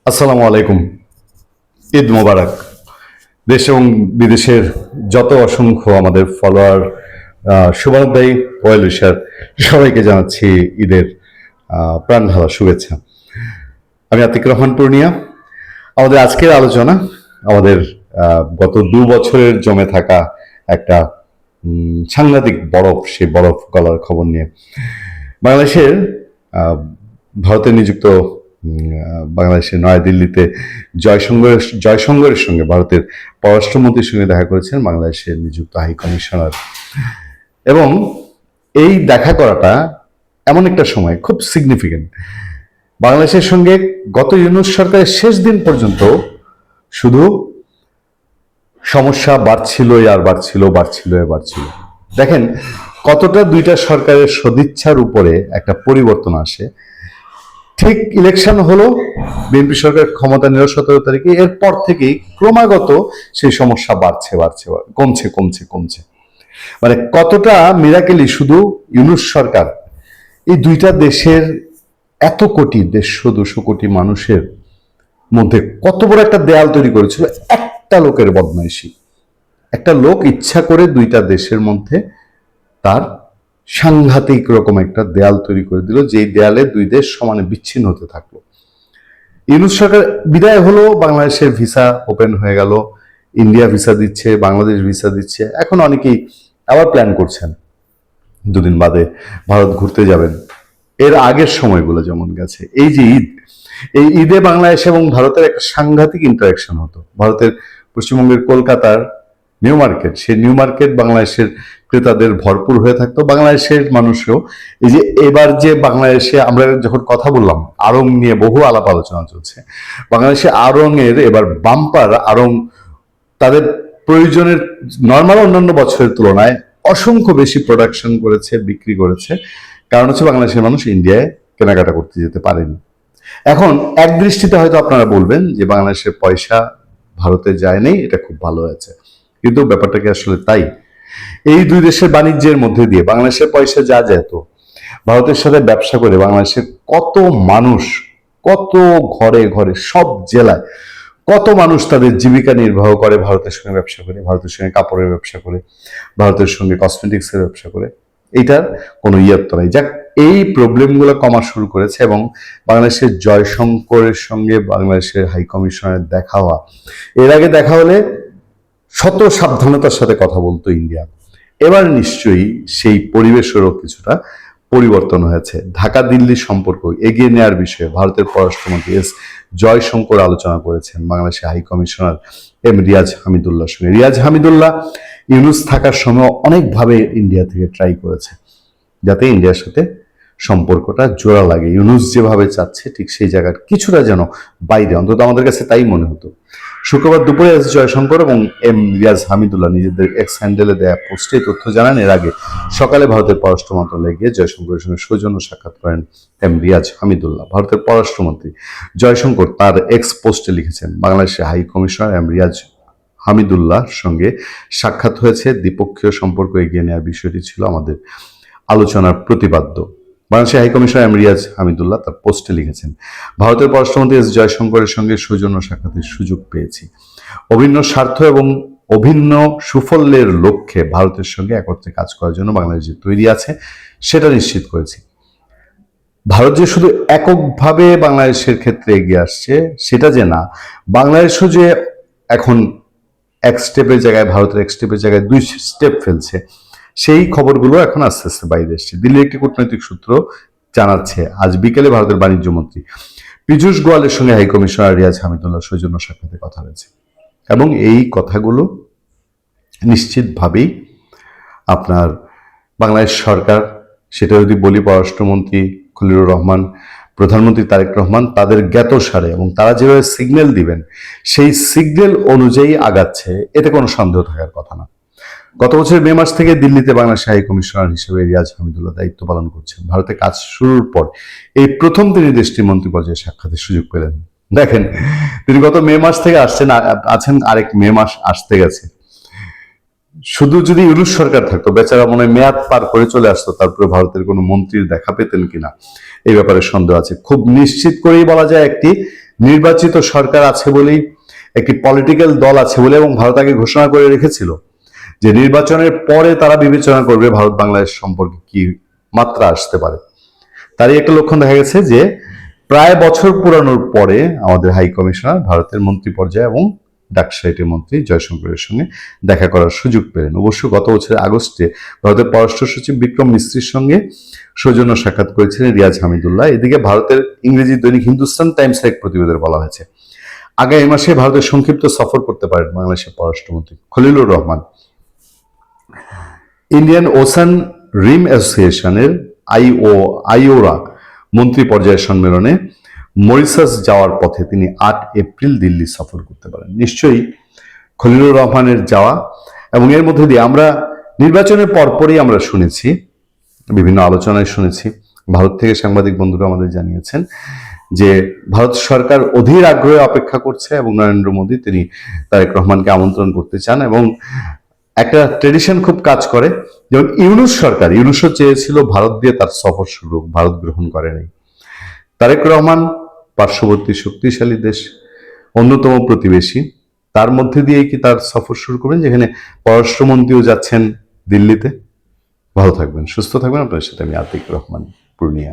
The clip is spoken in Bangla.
আসসালামু আলাইকুম। ঈদ মোবারক। দেশ এবং বিদেশের যত অসংখ্য আমাদের ফলোয়ার, শুভানুধ্যায়ী, ওয়েল উইশার সবাইকে জানাচ্ছি ঈদের প্রাণ ঢালা শুভেচ্ছা। আমি আতিক রহমান পূর্ণিয়া। আমাদের আজকের আলোচনা আমাদের গত 2 বছরের জমে থাকা একটা সাংঘাতিক বরফ, সেই বরফ গলার খবর নিয়ে। বাংলাদেশের আহ, ভারতে নিযুক্ত বাংলাদেশের নয়াদিল্লিতে জয়শঙ্করের সঙ্গে ভারতের পররাষ্ট্রমন্ত্রীর সঙ্গে দেখা করেছেন বাংলাদেশের নিযুক্ত হাই কমিশনার। এবং এই দেখা করাটা এমন একটা সময় খুব সিগনিফিকেন্ট। বাংলাদেশের সঙ্গে গত ইউনূস সরকারের শেষ দিন পর্যন্ত শুধু সমস্যা বাড়ছিল আর বাড়ছিল, বাড়ছিল আর বাড়ছিল। দেখেন কতটা দুইটা সরকারের সদিচ্ছার উপরে একটা পরিবর্তন আসে। ঠিক ইলেকশন হলো, বিএনপি সরকার ক্ষমতা নিল 17 তারিখে, এরপর থেকেই ক্রমাগত সেই সমস্যা বাড়ছে বাড়ছে, কমছে কমছে কমছে। মানে কতটা মিরাকেলি শুধু ইউনূস সরকার এই দুইটা দেশের, এত কোটি 150-200 কোটি মানুষের মধ্যে কত বড় একটা দেয়াল তৈরি করেছিল একটা লোকের বদমাইশি। একটা লোক ইচ্ছা করে দুইটা দেশের মধ্যে তার সাংঘাতিক রকম একটা দেয়াল তৈরি করে দিল, যেই দেয়ালে দুই দেশ সমানে বিচ্ছিন্ন হতে থাকলো। ইউনূস সরকার বিদায় হলো, বাংলাদেশের ভিসা ওপেন হয়ে গেল, ইন্ডিয়া ভিসা দিচ্ছে, বাংলাদেশ ভিসা দিচ্ছে। এখন অনেকেই আবার প্ল্যান করছেন 2 দিন বাদে ভারত ঘুরতে যাবেন। এর আগের সময়গুলো যেমন গেছে, এই যে ঈদ, এই ঈদে বাংলাদেশ এবং ভারতের একটা সাংঘাতিক ইন্টারাকশন হতো। ভারতের পশ্চিমবঙ্গের কলকাতার নিউ মার্কেট, সেই নিউ মার্কেট বাংলাদেশের ক্রেতাদের ভরপুর হয়ে থাকতো। বাংলাদেশের মানুষও এই যে এবার যে বাংলাদেশে আমরা যখন কথা বললাম, আড়ং নিয়ে বহু আলাপ আলোচনা চলছে। বাংলাদেশে আড়ং এর এবার বাম্পার আড়ং তাদের প্রয়োজনের নর্মাল অন্যান্য বছরের তুলনায় অসংখ্য বেশি প্রোডাকশন করেছে, বিক্রি করেছে। কারণ হচ্ছে বাংলাদেশের মানুষ ইন্ডিয়ায় কেনাকাটা করতে যেতে পারেনি। এখন এক দৃষ্টিতে হয়তো আপনারা বলবেন যে বাংলাদেশের পয়সা ভারতে যায় নেই, এটা খুব ভালো হয়েছে। কিন্তু ব্যাপারটা কি আসলে তাই? এই দুই দেশের বাণিজ্যের মধ্যে দিয়ে বাংলাদেশের পয়সা যা যেত, ভারতের সাথে ব্যবসা করে বাংলাদেশের কত মানুষ, কত ঘরে ঘরে, সব জেলায় কত মানুষ তাদের জীবিকা নির্বাহ করে ভারতের সঙ্গে ব্যবসা করে, ভারতের সঙ্গে কাপড়ের ব্যবসা করে, ভারতের সঙ্গে কসমেটিক্সের ব্যবসা করে। এইটার কোনো ইয়ত্ত নাই। যাক, এই প্রবলেমগুলো কমা শুরু করেছে এবং বাংলাদেশের জয়শঙ্করের সঙ্গে বাংলাদেশের হাই কমিশনের দেখা হওয়া, এর আগে দেখা হলে শত সাবধানতার সাথে কথা বলতো ইন্ডিয়া। এবার নিশ্চয়ই সেই পরিবেশেরও কিছুটা পরিবর্তন হয়েছে। ঢাকা দিল্লি সম্পর্ক এগিয়ে নেওয়ার বিষয়ে ভারতের পররাষ্ট্রমন্ত্রী এস জয়শঙ্কর আলোচনা করেছেন বাংলাদেশের হাই কমিশনার এম রিয়াজ হামিদুল্লাহর সঙ্গে। রিয়াজ হামিদুল্লাহ ইউনূস থাকার সময় অনেকভাবে ইন্ডিয়া থেকে ট্রাই করেছে যাতে ইন্ডিয়ার সাথে সম্পর্কটা জোড়া লাগে। ইউনূস যেভাবে চাচ্ছে ঠিক সেই জায়গার কিছুটা যেন বাইরে, অন্তত আমাদের কাছে তাই মনে হতো। শুক্রবার দুপুরে এস জয়শঙ্কর এবং এম রিয়াজ হামিদুল্লাহ নিজেদের এক্স হ্যান্ডেলে দেয়া পোস্টে তথ্য জানান। এর আগে সকালে ভারতের পররাষ্ট্র মন্ত্রণালয়ে গিয়ে জয়শঙ্করের সঙ্গে সৌজন্য সাক্ষাৎ করেন এম রিয়াজ হামিদুল্লাহ। ভারতের পররাষ্ট্রমন্ত্রী জয়শঙ্কর তার এক্স পোস্টে লিখেছেন, বাংলাদেশের হাই কমিশনার এম রিয়াজ হামিদুল্লাহর সঙ্গে সাক্ষাৎ হয়েছে, দ্বিপক্ষীয় সম্পর্ক এগিয়ে নেওয়ার বিষয়টি ছিল আমাদের আলোচনার প্রতিপাদ্য। বাংলাদেশের high commissioner M Riaz Hamidullah তার পোস্টে লিখেছেন, ভারতের পররাষ্ট্রমন্ত্রী এস জয়শঙ্করের সঙ্গে সৌজন্য সাক্ষাতের সুযোগ পেয়েছি। অভিন্ন স্বার্থ এবং অভিন্ন সুফলের লক্ষ্যে ভারতের সঙ্গে একত্রে কাজ করার জন্য বাংলাদেশ যে তৈরি আছে সেটা নিশ্চিত করেছি। ভারত যে শুধু এককভাবে বাংলাদেশের ক্ষেত্রে এগিয়ে আসছে সেটা যে না, বাংলাদেশও যে এখন এক স্টেপের জায়গায়, ভারতের এক স্টেপের জায়গায় 2 স্টেপ ফেলছে, সেই খবরগুলো এখন আস্তে আস্তে বাইরে এসছে। দিল্লির একটি কূটনৈতিক সূত্র জানাচ্ছে, আজ বিকেলে ভারতের বাণিজ্য মন্ত্রী পীযূষ গোয়ালের সঙ্গে হাই কমিশনার রিয়াজ হামিদুল্লাহ সৌজন্য সাক্ষাতে কথা হয়েছে এবং এই কথাগুলো নিশ্চিতভাবেই আপনার বাংলাদেশ সরকার, সেটা যদি বলি পররাষ্ট্রমন্ত্রী খলিলুর রহমান, প্রধানমন্ত্রী তারেক রহমান, তাদের জ্ঞাতসারে এবং তারা যেভাবে সিগন্যাল দিবেন সেই সিগন্যাল অনুযায়ী আগাচ্ছে, এতে কোনো সন্দেহ থাকার কথা না। গত বছরের মে মাস থেকে দিল্লিতে বাংলাদেশ হাই কমিশনার হিসেবে রিয়াজ হামিদুল্লাহ দায়িত্ব পালন করছেন। ভারতে কাজ শুরুর পর এই প্রথম তিনি দেশটির মন্ত্রী পর্যায়ে সাক্ষাতের সুযোগ পেলেন। দেখেন, তিনি গত মে মাস থেকে আছেন, আরেক মে মাস আসতে গেছে। শুধু যদি ইউনূস সরকার থাকতো, বেচারা মনে হয় মেয়াদ পার করে চলে আসতো, তারপরে ভারতের কোনো মন্ত্রীর দেখা পেতেন কিনা এই ব্যাপারে সন্দেহ আছে। খুব নিশ্চিত করেই বলা যায় একটি নির্বাচিত সরকার আছে বলেই, একটি পলিটিক্যাল দল আছে বলে, এবং ভারত আগে ঘোষণা করে রেখেছিল যে নির্বাচনের পরে তারা বিবেচনা করবে ভারত বাংলাদেশ সম্পর্কে কি মাত্রা আসতে পারে। তারই একটা লক্ষণ দেখা গেছে যে প্রায় বছর পুরানোর পরে আমাদের হাই কমিশনার ভারতের মন্ত্রী পর্যায়ে এবং ডাকসাইটের মন্ত্রী জয়শঙ্করের সঙ্গে দেখা করার সুযোগ পেলেন। অবশ্য গত বছরের আগস্টে ভারতের পররাষ্ট্র সচিব বিক্রম মিস্ত্রির সঙ্গে সৌজন্য সাক্ষাৎ করেছিলেন রিয়াজ হামিদুল্লাহ। এদিকে ভারতের ইংরেজি দৈনিক হিন্দুস্তান টাইমসের এক প্রতিবেদনে বলা হয়েছে আগামী মাসে ভারতের সংক্ষিপ্ত সফর করতে পারেন বাংলাদেশের পররাষ্ট্রমন্ত্রী খলিলুর রহমান। ইন্ডিয়ান ওশান রিম অ্যাসোসিয়েশনের আইওরা মন্ত্রী পর্যায়ের সম্মেলনে মরিশাস যাওয়ার পথে তিনি 8 এপ্রিল দিল্লি সফর করতে পারেন। নিশ্চয়ই খলিলুর রহমানের যাওয়া, এবং এর মধ্যে দিয়ে আমরা নির্বাচনের পরপরই আমরা শুনেছি, বিভিন্ন আলোচনায় শুনেছি, ভারত থেকে সাংবাদিক বন্ধুরা আমাদের জানিয়েছেন যে ভারত সরকার অধীর আগ্রহে অপেক্ষা করছে এবং নরেন্দ্র মোদী তিনি তারেক রহমানকে আমন্ত্রণ করতে চান। এবং একটা ট্রেডিশন খুব কাজ করে, যেমন ইউনূসও চেয়েছিল ভারত দিয়ে তার সফর শুরু, ভারত গ্রহণ করেনি। তারেক রহমান পার্শ্ববর্তী শক্তিশালী দেশ, অন্যতম প্রতিবেশী, তার মধ্যে দিয়েই কি তার সফর শুরু করবেন, যেখানে পররাষ্ট্রমন্ত্রীও যাচ্ছেন দিল্লিতে। ভালো থাকবেন, সুস্থ থাকবেন। আপনার সাথে আমি আতিক রহমান, পূর্ণিয়া।